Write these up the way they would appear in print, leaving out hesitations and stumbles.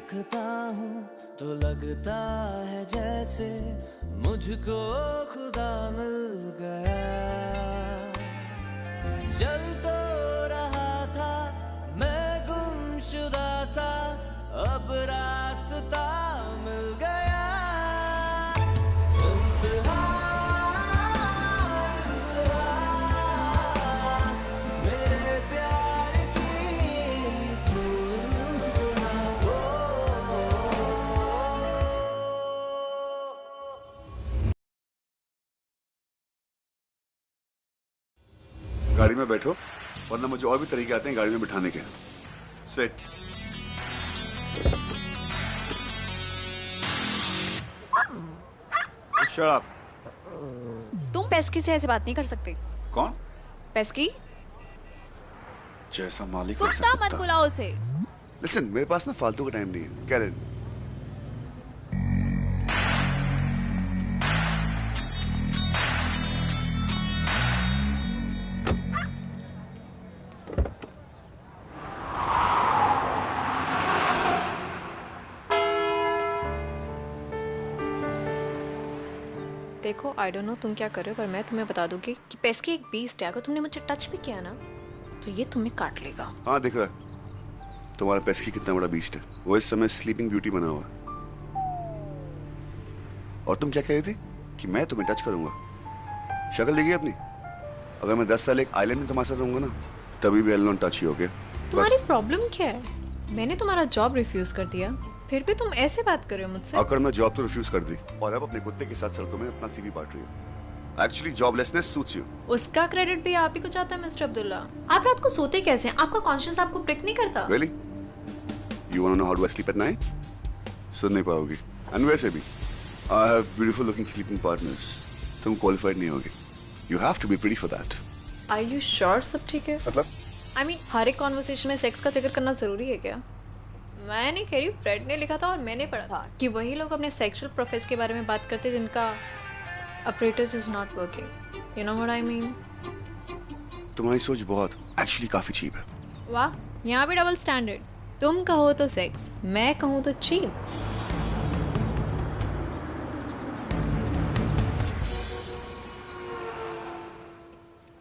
देखता हूँ तो लगता है जैसे मुझको खुदा मिल गया। चल तो रहा था मैं गुमशुदा सा, अब रास्ता मिल गया। गाड़ी में बैठो, वरना मुझे और भी तरीके आते हैं गाड़ी में बिठाने के। सिट। Shut up. तुम पेस्की से ऐसे बात नहीं कर सकते। कौन? पेस्की? जैसा मालिक कुत्ता मत बुलाओ उसे। लिसन, मेरे पास ना फालतू का टाइम नहीं है। कैरेन। देखो, आई डोंट नो तुम क्या कर रहे हो, पर मैं तुम्हें बता दूंगी कि पेस्की एक बीस्ट है। अगर तुमने मुझे टच भी किया ना तो ये तुम्हें काट लेगा। हाँ, दिख रहा है तुम्हारा पेस्की कितना बड़ा बीस्ट है। वो इस समय स्लीपिंग ब्यूटी बना हुआ है। और तुम क्या कह रही थी कि मैं तुम्हें टच करूंगा? शक्ल देखिए अपनी। अगर मैं 10 साल एक आइलैंड में तुम्हारे साथ रहूंगा ना, तभी भी एलन टच ही हो गया। तुम्हारी प्रॉब्लम क्या है? मैंने तुम्हारा जॉब रिफ्यूज कर दिया, फिर भी तुम ऐसे बात कर रहे हो मुझसे। अगर मैं जॉब तो रिफ्यूज कर दी और अब अपने कुत्ते के साथ सड़कों में अपना सीवी बांट रही हूँ। Actually joblessness suits you. उसका क्रेडिट भी आप ही को चाहता है मिस्टर अब्दुल्ला। आप रात को सोते कैसे हैं? आपका कॉन्शियस आपको प्रिक नहीं करता? Really? You want to know how do I sleep at night? सुन नहीं पाओगी। एंड वैसे भी I have beautiful looking sleeping partners. तुम क्वालिफाइड नहीं होगी। You have to be pretty for that. Are you sure सब ठीक है? मतलब? I mean, हर एक कॉन्वर्सेशन में सेक्स का जिक्र करना जरूरी है क्या? मैं नहीं कह रही, फ्रेड ने लिखा था और मैंने पढ़ा था कि वही लोग अपने सेक्सुअल प्रोफेस के बारे में बात करते हैं जिनका apparatus is not working. You know what I mean? तुम्हारी सोच बहुत एक्चुअली काफी चीप है। वाह, यहाँ भी डबल स्टैंडर्ड। तुम कहो तो सेक्स, मैं कहूँ तो चीप।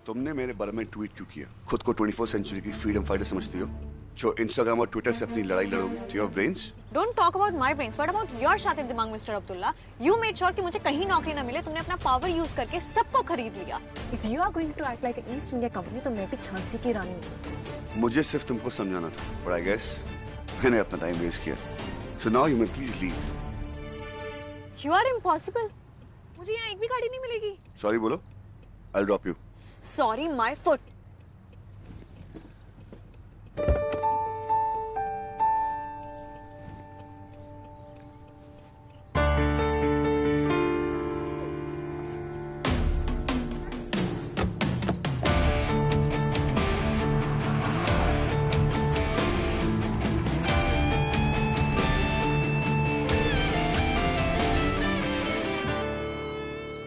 तुमने मेरे बारे में ट्वीट क्यों किया? खुद को 24th सेंचुरी की फ्रीडम फाइटर समझती हो, जो इंस्टाग्राम और ट्विटर से अपनी लड़ाई लड़ोगी? Do you have brains? Don't talk about my brains. What about your शातिर दिमाग, mister Abdullah? You made sure कि मुझे कहीं नौकरी ना मिले। तुमने अपना पावर यूज करके सबको खरीद लिया। If you are going to act like an East India company, तो मैं भी झांसी की रानी हूँ। मुझे सिर्फ तुमको समझाना था, but I guess मैंने अपना टाइम वेस्ट किया। So now you may please leave. You are impossible. मुझे यहाँ एक भी गाड़ी नहीं मिलेगी। Sorry बोलो, I'll drop you. Sorry, my foot.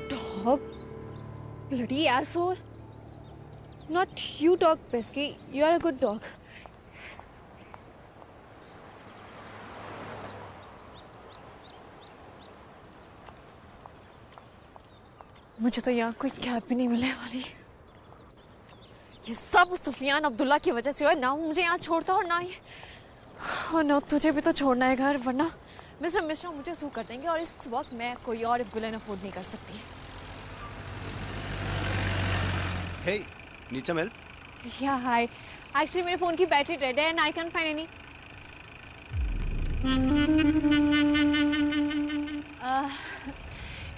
Dog, bloody asshole. Not you, dog, Pesky. You are a good dog. मुझे तो यहाँ कोई कैब भी नहीं मिलने वाली। ये सब सुफियान अब्दुल्ला की वजह से हुआ। ना वो मुझे यहाँ छोड़ता और ना ही, और ना तुझे भी तो छोड़ना है घर, वरना मिस्टर मिश्रा मुझे सू कर देंगे और इस वक्त मैं कोई और विलेन अफोर्ड नहीं कर सकती। Hey, need some help? Yeah, hi. Actually, मेरे फोन की बैटरी डेड है and I can't find any.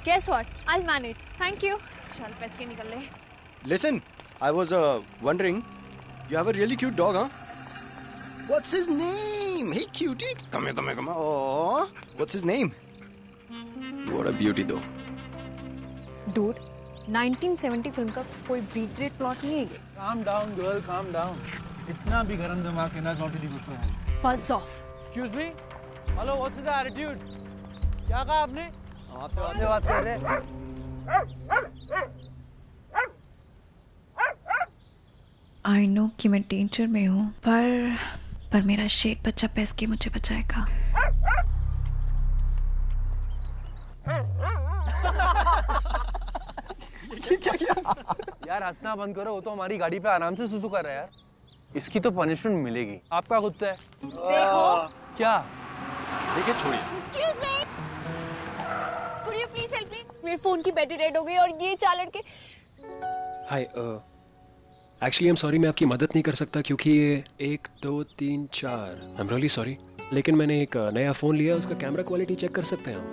Guess what? I'll manage. Thank you. चल पैसे के निकल ले। Listen, I was wondering, you have a really cute dog, huh? What's his name? Hey, cutie. Come here, come here, come here. Oh, what's his name? What a beauty, though. Dude, 1970 film का कोई breed rate plot नहीं है ये। Calm down, girl. Calm down. इतना भी गरम दिमाग है ना, already good for health. Buzz off. Excuse me. Hello, what's the attitude? क्या कहा आपने? आपसे बात कर रहे हैं। I know कि मैं डेंजर में हूँ, पर मेरा शेर बच्चा पैस के मुझे बचाएगा। क्या किया? यार हंसना बंद करो, वो तो हमारी गाड़ी पे आराम से सुसु कर रहा है यार। इसकी तो पनिशमेंट मिलेगी। आपका कुत्ता है? देखो क्या? देखिए छोड़िए। Excuse me, could you please help मी? मेरे फोन की बैटरी डेड हो गई और ये 4 लड़के। हाय, एक्चुअली आई एम सॉरी, मैं आपकी मदद नहीं कर सकता क्योंकि ये 1 2 3 4, आई एम रियली सॉरी, लेकिन मैंने एक नया फ़ोन लिया, उसका कैमरा क्वालिटी चेक कर सकते हैं हम।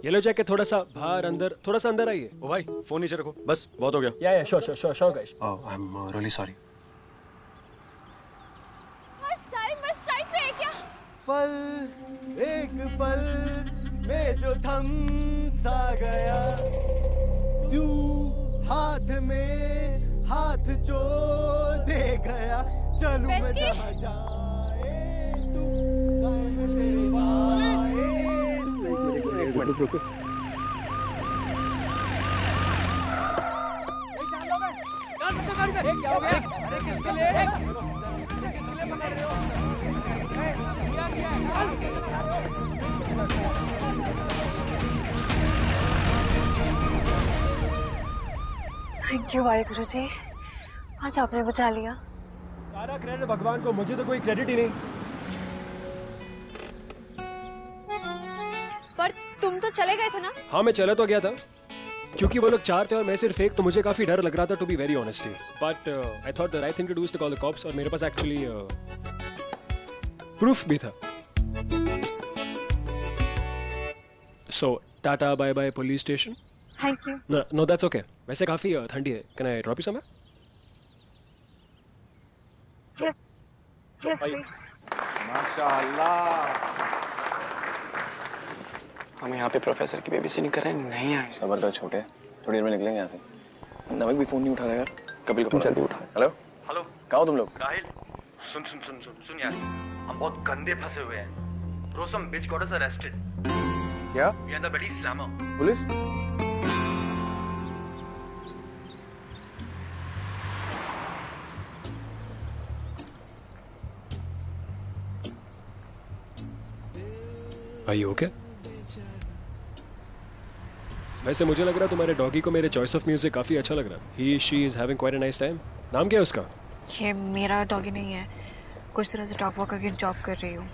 ये लो जैकेट, थोड़ा सा बाहर अंदर, थोड़ा सा अंदर आइए। ओ भाई फोन नीचे रखो, बस बहुत हो गया। या sure guys. Oh I am really sorry. सारे बस स्ट्राइक पे है क्या? पल एक पल में जो थम सा गया, यूं हाथ में हाथ जो दे गया, चलूं मैं जहाँ जाए तू, कायम तेरे बाए। रुको। थैंक यू वाहिगुरु जी, आज आपने बचा लिया। सारा क्रेडिट भगवान को, मुझे तो कोई क्रेडिट ही नहीं। पर तुम तो चले गए थे ना? हाँ मैं चला तो गया था क्योंकि वो लोग 4 थे और मैं सिर्फ 1, तो मुझे काफी डर लग रहा था, to be very honest. But I thought the right thing to do is to call the cops, और मेरे पास एक्चुअली प्रूफ भी था। सो tata bye bye police station. Thank you. No that's okay. वैसे काफी ठंडी है, can I drop you somewhere? Yes please. माशाअल्लाह। हम यहाँ पे प्रोफेसर की बेबीसिटिंग कर रहे हैं, नहीं आए। सबर करो छोटे, थोड़ी देर में निकलेंगे यहाँ से। नमक भी फोन नहीं उठा रहा यार। कपिल तुम जल्दी उठा। हेलो हेलो, कहाँ हो तुम लोग? राहिल सुन यार, हम बहुत गंदे फंसे हुए हैं। Bro, some bitch got us arrested. क्या? We are the bloody slammer. Police? Are you okay? वैसे मुझे लग रहा है तुम्हारे डॉगी को मेरे चॉइस ऑफ म्यूजिक काफी अच्छा लग रहा है। ही she is having quite a nice time. नाम क्या है उसका? ये मेरा डॉगी नहीं है, कुछ तरह से डॉग वॉकर की जॉब कर रही हूँ।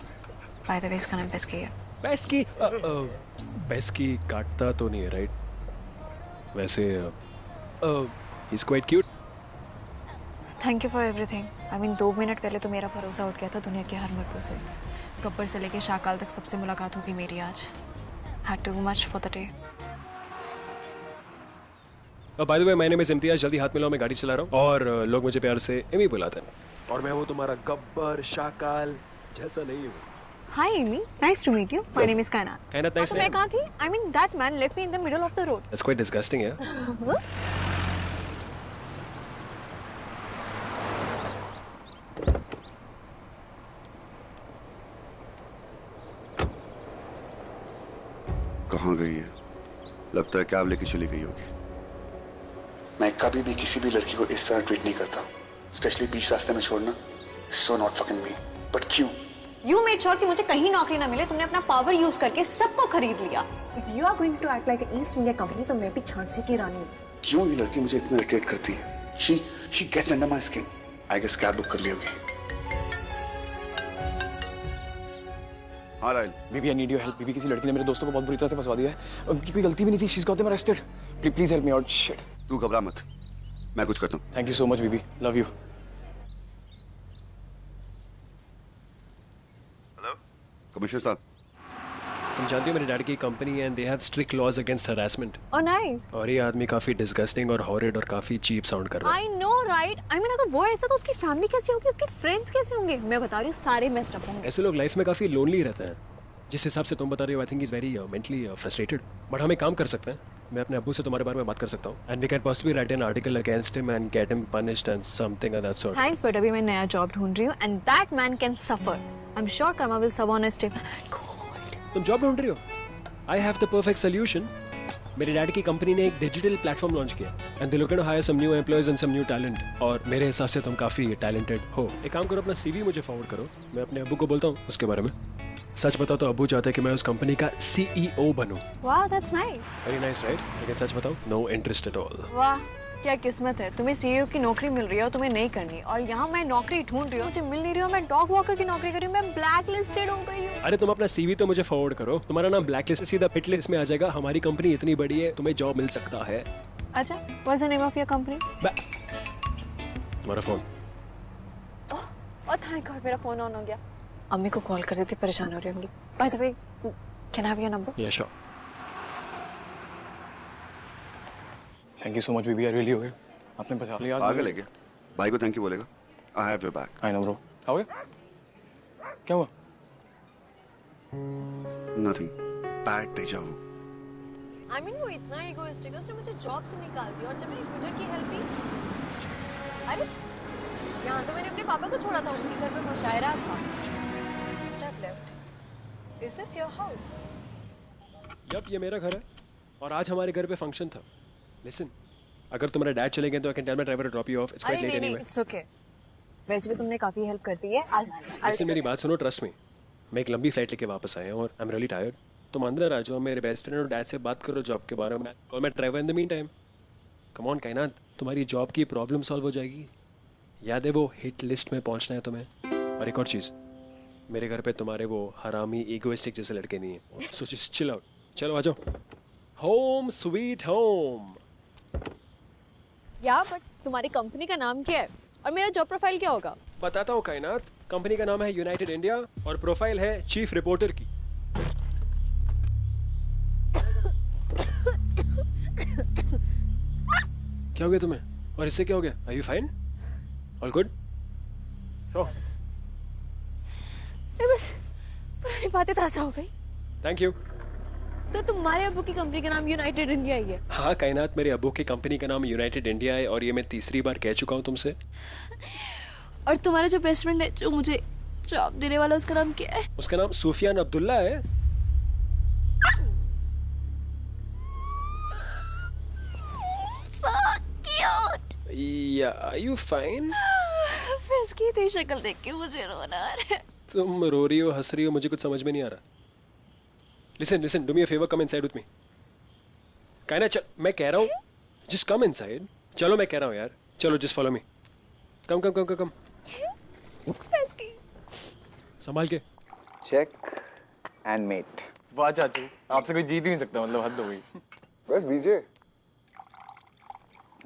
बाय द वे इसका नाम पेस्की है। पेस्की काटता तो नहीं है राइट? वैसे he is quite cute. Thank you for everything. I mean 2 minute पहले तो मेरा भरोसा उठ गया था दुनिया के हर मर्दों से। गब्बर से लेके शाकाल तक सबसे मुलाकात होगी मेरी आज। Had too much for the day. By the way my name is Imtiaz, जल्दी हाथ मिलाओ, मैं गाड़ी चला रहा हूँ और लोग मुझे प्यार से एमी बुलाते हैं। और मैं वो तुम्हारा गब्बर शाकाल जैसा नहीं हूँ। हाय Amy, nice to meet you. My name is कायनात। कायनात, नाइस। मैं कहाँ थी? I mean that man left me in the middle of the road. That's quite disgusting यार। कहाँ गई है? लगता है कैब लेके चली गई होगी। मैं कभी भी किसी भी लड़की को इस तरह ट्रीट नहीं करता, स्पेशली बीच रास्ते में छोड़ना। So not fucking me. But क्यों? यू मेड श्योर कि मुझे कहीं नौकरी ना मिले। तुमने अपना पावर यूज करके सबको खरीद लिया। If you are going to act like an East India company, तो मैं भी झांसी की रानी हूँ। क्यों ये लड़की मुझे इतना इरिटेट करती है? She gets under my skin. I guess cab book कर ली होगी। हाँ Rahil. Baby I need your help. Baby किसी लड़की ने मेरे दोस्तों को बहुत बुरी तरह से फंसवा दिया है। उनकी कोई गलती भी नहीं थी। She is got them arrested. Please help me out. Shit. तू घबरा मत, मैं कुछ करता हूँ। Thank you so much baby, love you. Hello commissioner साहब, तुम जानते हो मेरे डैड की कंपनी है and they have strict laws against harassment. Oh nice. और ये आदमी काफी डिस्गस्टिंग और हॉरिड और काफी चीप साउंड कर रहा है। I know right. I mean अगर वो ऐसा तो उसकी फैमिली कैसी होगी, उसके फ्रेंड्स कैसे होंगे? मैं बता रही हूँ सारे मेस्ड अप होंगे। ऐसे लोग लाइफ में काफी लोनली रहते हैं। जिस हिसाब से तुम बता रहे हो, I think is very mentally frustrated. But हम एक काम कर सकते हैं, मैं अपने अब्बू से तुम्हारे बारे में बात कर सकता हूँ and we can possibly write an article against him and get him punished and something of that sort. Thanks, but अभी मैं नया जॉब ढूंढ रही हूँ and that man can suffer. I am sure karma will serve on a stay. तुम job ढूंढ रही हो? I have the perfect solution. मेरे डैड की कंपनी ने एक डिजिटल प्लेटफॉर्म लॉन्च किया and they looking to higher some new employees and some new talent. और मेरे हिसाब से तुम काफी टैलेंटेड हो। एक काम करो, अपना सीवी मुझे फॉरवर्ड करो, मैं अपने अब्बू को बोलता हूँ उसके बारे में। सच बताओ तो अब्बू चाहते हैं कि मैं उस कंपनी का CEO बनूं। वाह, that's nice. Very nice right? लेकिन सच बताओ, नो इंटरेस्ट एट ऑल। वाह, क्या किस्मत है, तुम्हें CEO की नौकरी मिल रही है और तुम्हें नहीं करनी, और यहाँ मैं नौकरी ढूंढ रही हूँ, मुझे मिल नहीं रही हूँ, मैं डॉग वॉकर की नौकरी कर रही हूँ, मैं ब्लैक लिस्टेड हो गई हूँ। अरे तुम अपना CV तो मुझे फॉरवर्ड करो, तुम्हारा नाम ब्लैक लिस्ट सीधा हिट लिस्ट में आ जाएगा। हमारी कंपनी इतनी बड़ी है, तुम्हें जॉब मिल सकता है। अच्छा, what's the name of your company? तुम्हारा फोन। ओह थैंक गॉड, मेरा फोन ऑन हो गया। अम्मी को कॉल कर देती, परेशान हो रही होंगी। By the way, can I have your number? या sure. Thank you so much Bibi, I really हो गए। आपने बचा लिया। पागल है क्या? भाई को थैंक यू बोलेगा। I have your back. I know bro. हो गया? क्या हुआ? Nothing, bad deja vu. I mean वो इतना इगोइस्टिक है, उसने मुझे जॉब से निकाल दिया, और जब मैंने ट्विटर की हेल्प की, अरे यहाँ तो मैंने अपने पापा को छोड़ा था, उनके घर में मुशायरा था। Step left. Is this your house? Yup, ये मेरा घर है और आज हमारे घर पे फंक्शन था। लिसन, अगर तुम्हारे डैड चले गए तो I can tell my driver to drop you off. It's quite late anyway. It's okay, वैसे भी तुमने काफी हेल्प कर दी है। लिसन, मेरी बात सुनो, ट्रस्ट मी। मैं एक लंबी फ्लाइट लेके वापस आया हूँ और आई एम रियली टायर्ड। तुम अंदर आ जाओ, मेरे बेस्ट फ्रेंड और डैड से बात करो जॉब के बारे में, और मैं driver in the mean time. Come on कायनात, तुम्हारी जॉब की प्रॉब्लम सॉल्व हो जाएगी। याद है वो हिट लिस्ट में पहुंचना है तुम्हें। और एक और चीज़, मेरे घर पे तुम्हारे वो हरामी इगोइस्टिक जैसे लड़के नहीं है। So just chill out. चलो आ जाओ। Home sweet home. या बट तुम्हारी कंपनी का नाम क्या है और मेरा जॉब प्रोफाइल क्या होगा? बताता हूँ कायनात। कंपनी का नाम है यूनाइटेड इंडिया और प्रोफाइल है चीफ रिपोर्टर की। क्या हो गया तुम्हें? और इससे क्या हो गया? Are you fine? All good? सो बस पुरानी बातें ताजा हो गई। Thank you. तो तुम्हारे अब्बू की कंपनी का नाम यूनाइटेड इंडिया ही है? हाँ कायनात, मेरे अब्बू की कंपनी का नाम यूनाइटेड इंडिया है और ये मैं तीसरी बार कह चुका हूँ तुमसे। और तुम्हारा जो बेस्ट फ्रेंड है जो मुझे जॉब देने वाला, उसका नाम क्या है? उसका नाम सुफियान अब्दुल्ला है। So cute. Yeah, are you fine? फैसकी तेरी शक्ल देख के मुझे रोना आ रहा है। तुम रो रही हो, हंस रही हो, मुझे कुछ समझ में नहीं आ रहा। Listen, listen, do me a favor, come inside with me. कायना चल, मैं कह रहा हूँ, just come inside. चलो मैं कह रहा हूँ यार, चलो just follow me. Come, come, come, come, come. फैसकी। संभाल के। Check and mate. वाह चाचू, आपसे कोई जीत ही नहीं सकता, मतलब हद हो गई। बस बीजे,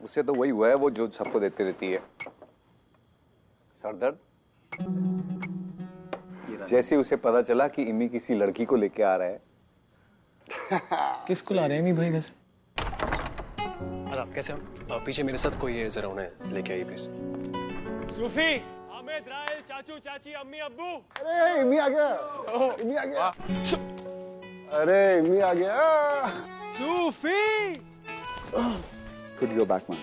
उसे तो वही हुआ है वो जो सबको देती रहती है, सरदर्द। जैसे उसे पता चला कि इमी किसी लड़की को लेके आ रहा है। किसको ला रहे हैं इमी भाई वैसे? आप कैसे हो? पीछे मेरे साथ कोई है, जरा उन्हें लेके आइए प्लीज। सूफी, हामिद, राइल, चाचू, चाची, अम्मी, अब्बू। अरे इमी आ गया। इमी आ गया। अरे इमी आ गया। सूफी। Could go back, man.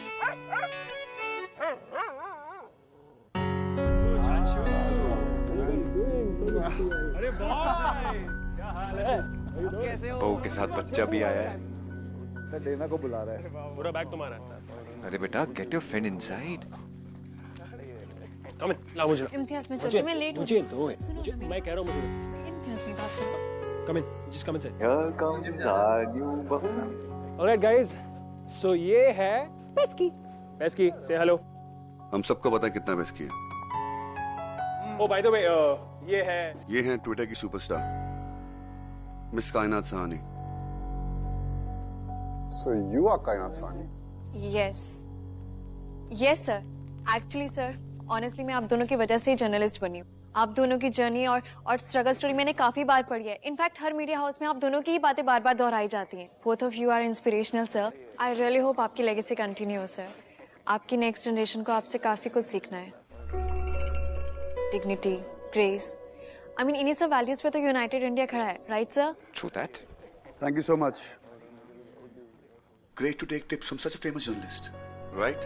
अरे बॉस, क्या हाल है? बहू के साथ बच्चा भी आया है। डेना को बुला रहा है। पूरा बैग तुम्हारा। अरे बेटा, get your friend inside. कम इन, लाओ मुझे। इम्तियाज में चलते, मैं लेट हूँ। मुझे मैं कह रहा हूँ मुझे। इम्तियाज में बात सुनो। कम इन, जिस कम इन से। Here comes our new बहू। Alright guys, so ये है पेस्की। Pesky, say hello. हम सबको पता है कितना पेस्की है। Oh by the way, ये हैं ट्विटर की सुपरस्टार मिस कायनात सहानी। So you are कायनात Sahani? Yes. Yes sir. Actually sir, honestly मैं आप दोनों की वजह से ही जर्नलिस्ट बनी हूँ। आप दोनों की जर्नी और स्ट्रगल स्टोरी मैंने काफी बार पढ़ी है। इनफैक्ट हर मीडिया हाउस में आप दोनों की ही बातें बार बार दोहराई जाती हैं। Both of you are inspirational sir. I really hope आपकी लेगेसी कंटिन्यू हो सर। आपकी नेक्स्ट जनरेशन को आपसे काफी कुछ सीखना है। डिग्निटी, ग्रेस, आई मीन इन्हीं सब वैल्यूज पे तो यूनाइटेड इंडिया खड़ा है, right sir? True that. Thank you so much. Great to take tips from such a famous journalist, right?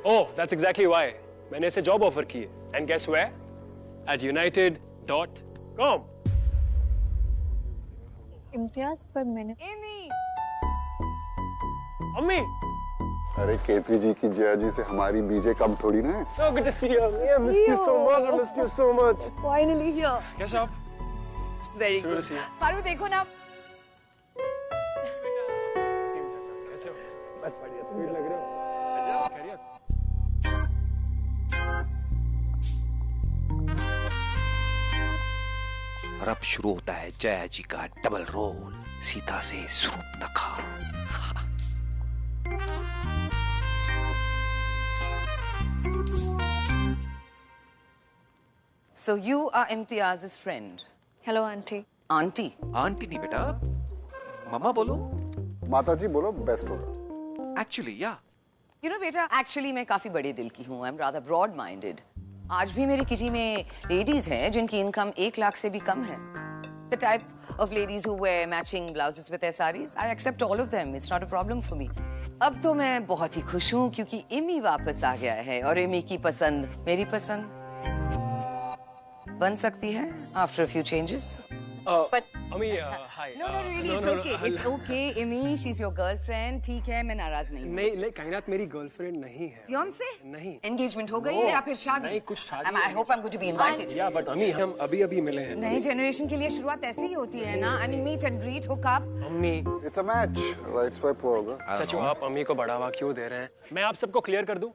Oh, that's exactly why. मैंने इसे जॉब ऑफर की है. And guess where? At united.com. Imtiaz पर मैंने अम्मी. अरे केतरी जी की जया जी से हमारी बीजे कम थोड़ी ना है। So good to see you. Yeah, missed you so much. I missed you so much. Finally here. कैसे आप? Very good. फारू देखो ना और अब शुरू होता है जया जी का डबल रोल, सीता से Surpanakha. So you are Imtiaz's friend. Hello aunty. Aunty? Aunty नहीं बेटा, मामा बोलो। माता जी बोलो, बेस्ट होगा। Actually, yeah. You know बेटा, actually मैं काफी बड़े दिल की हूँ। I'm rather broad-minded. आज भी मेरी किटी में लेडीज हैं जिनकी इनकम 1 लाख से भी कम है। The type of ladies who wear matching blouses with their sarees, I accept all of them. It's not a problem for me. अब तो मैं बहुत ही खुश हूँ क्योंकि इमी वापस आ गया है और इमी की पसंद मेरी पसंद बन सकती है after a few changes. But Ami, hi. No, really, it's okay. It's okay, Imi. She's your girlfriend. ठीक है, मैं नाराज नहीं हूँ। नहीं, कायनात मेरी गर्लफ्रेंड नहीं है। Fiancé? नहीं। Engagement हो गई है या फिर शादी? नहीं, कुछ शादी। I hope I'm going to be invited. Yeah, but Ami, हम अभी मिले हैं। नए जनरेशन के लिए शुरुआत ऐसे ही होती है ना? I mean, meet and greet, hook up. अम्मी। It's a match. Right swipe होगा। चाचू, आप अम्मी को बढ़ावा क्यों दे रहे हैं? मैं आप सबको क्लियर कर दूं,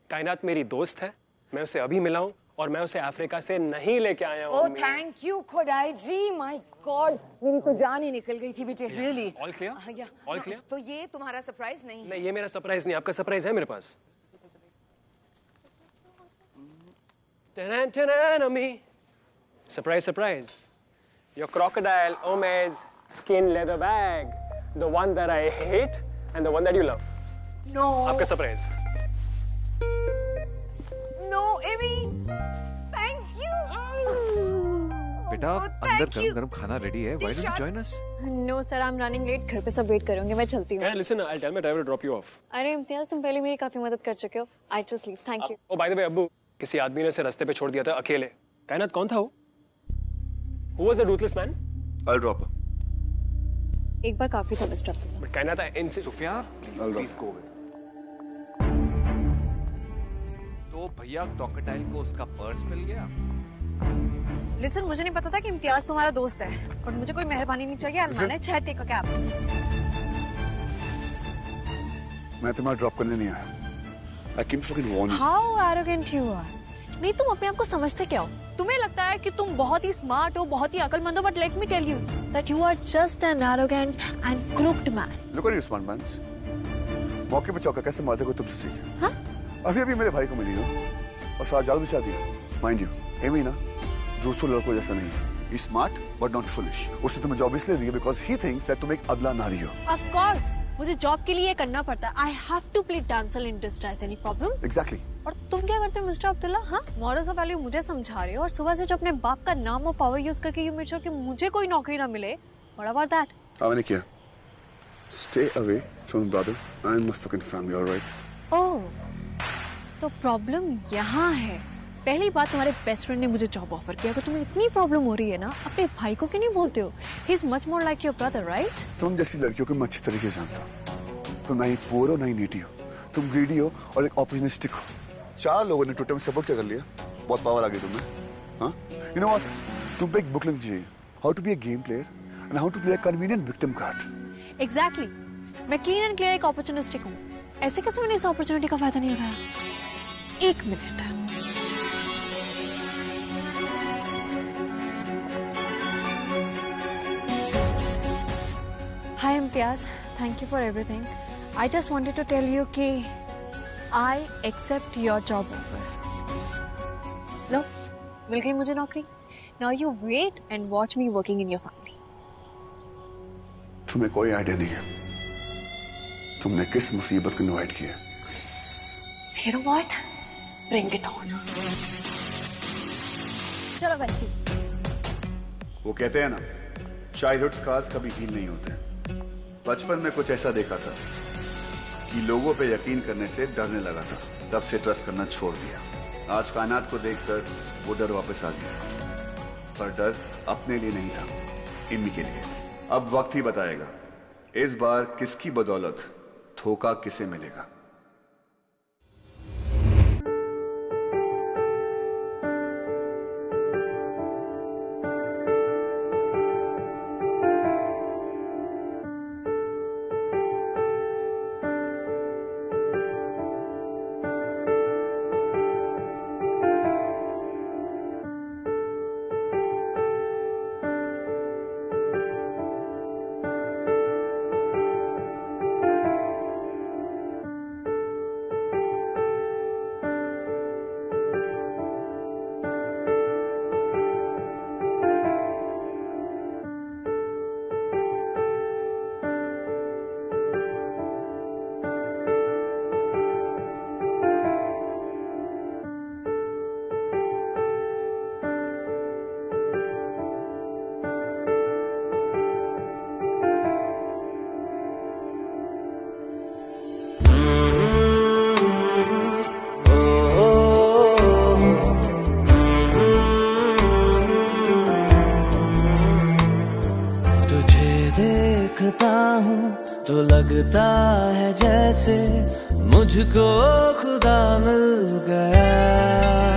कायनात मेरी दोस्त है, मैं उसे अभी मिला हूं और मैं उसे अफ्रीका से नहीं लेके आया हूं। Oh, thank you, खुदाई जी, my God, मेरी तो जान ही निकल गई थी बेटे, really. All clear? All clear? तो ये तुम्हारा सरप्राइज नहीं है? नहीं, ये मेरा सरप्राइज नहीं, आपका सरप्राइज है मेरे पास। टन अम्मी, surprise, your crocodile Hermes skin leather bag, the one that I hate and the one that you love. No. आपका surprise. No, Amy, thank you. बेटा अंदर गरम खाना रेडी है. Why don't you join us? No sir, I'm running late. घर पे सब wait करेंगे, मैं चलती हूँ. Listen, I'll tell my driver to drop you off. अरे इम्तियाज, तुम पहले मेरी काफी मदद कर चुके हो. I just leave. Thank you. Oh, by the way, अब्बू, किसी आदमी ने उसे रास्ते पे छोड़ दिया था अकेले. कायनात कौन था वो? Who was the ruthless man? I'll drop her. एक बार काफी था मिस्टर अब्दुल्ला. But कायनात, I insist. Sufiya, please go away. तो भैया क्रोकोडाइल को उसका पर्स मिल गया. लिसन, मुझे नहीं पता था कि इम्तियाज तुम्हारा दोस्त है और मुझे कोई मेहरबानी नहीं चाहिए. I'll manage. Take a cab. मैं तुम्हारा ड्रॉप करने नहीं आया. I came to fucking warn you. How arrogant you are. नहीं, तुम अपने आप को समझते क्या हो? तुम्हें लगता है कि तुम बहुत ही स्मार्ट हो, बहुत ही अकलमंद हो, but let me tell you that you are just an arrogant and crooked man. Look at you, smart man. मौके पे चौका कैसे मारते को तुमसे सीखे? हाँ? अभी मेरे भाई को मिली हो और साथ जाल बिछा दिया. Mind you, एमी ना दूसरों लड़कों जैसा नहीं है. He's smart but not foolish. उसने तुम्हें जॉब इसलिए दी है because he thinks that तुम एक अबला नारी हो. Of course, मुझे जॉब के लिए करना पड़ता है. I have to play damsel in distress. Any problem? Exactly. और तुम क्या करते हो मिस्टर अब्दुल्ला? हाँ, मॉरल्स ऑफ वैल्यू मुझे समझा रहे हो और सुबह से जो अपने बाप का नाम और पावर यूज करके यू मेक श्योर कि मुझे कोई नौकरी ना मिले. What about that? हाँ, मैंने किया. Stay away from brother and my fucking family, all right? Oh, तो प्रॉब्लम यहाँ है. पहली बात, तुम्हारे बेस्ट फ्रेंड ने मुझे जॉब ऑफर किया. अगर तुम्हें इतनी प्रॉब्लम हो रही है ना, अपने भाई को क्यों नहीं बोलते हो? He is much more like your brother, right? तुम जैसी लड़कियों को मैं अच्छी तरीके से जानता हूँ. तुम ना ही पुअर हो ना ही नीटी हो. तुम ग्रीडी हो और एक ऑपर्चुनिस्टिक हो. 4 लोगों ने ट्विटर में सपोर्ट क्या कर लिया. बहुत पावर आ गई तुम्हें. हाँ, यू नो व्हाट, तुम पे एक बुक लिखनी चाहिए. How to be a game player and how to play a convenient victim card. Exactly. मैं क्लीन एंड क्लियर एक ऑपर्चुनिस्टिक हूँ. ऐसे कैसे मैंने इस अपॉर्चुनिटी का फायदा नहीं उठाया? 1 minute. Hi Imtiaz, thank you for everything. I just wanted to tell you कि I accept your job offer. लो, मिल गई मुझे नौकरी. Now you wait and watch me working in your family. तुम्हें कोई आइडिया नहीं है तुमने किस मुसीबत को इनवाइट किया. You know what? Bring it on. चलो बेस्टी. वो कहते हैं ना, चाइल्डहुड स्कार्स कभी हील नहीं होते. बचपन में कुछ ऐसा देखा था कि लोगों पे यकीन करने से डरने लगा था. तब से ट्रस्ट करना छोड़ दिया. आज कायनात को देखकर वो डर वापस आ गया. पर डर अपने लिए नहीं था, इम्मी के लिए. अब वक्त ही बताएगा इस बार किसकी बदौलत धोखा किसे मिलेगा. लगता है जैसे मुझको खुदा मिल गया।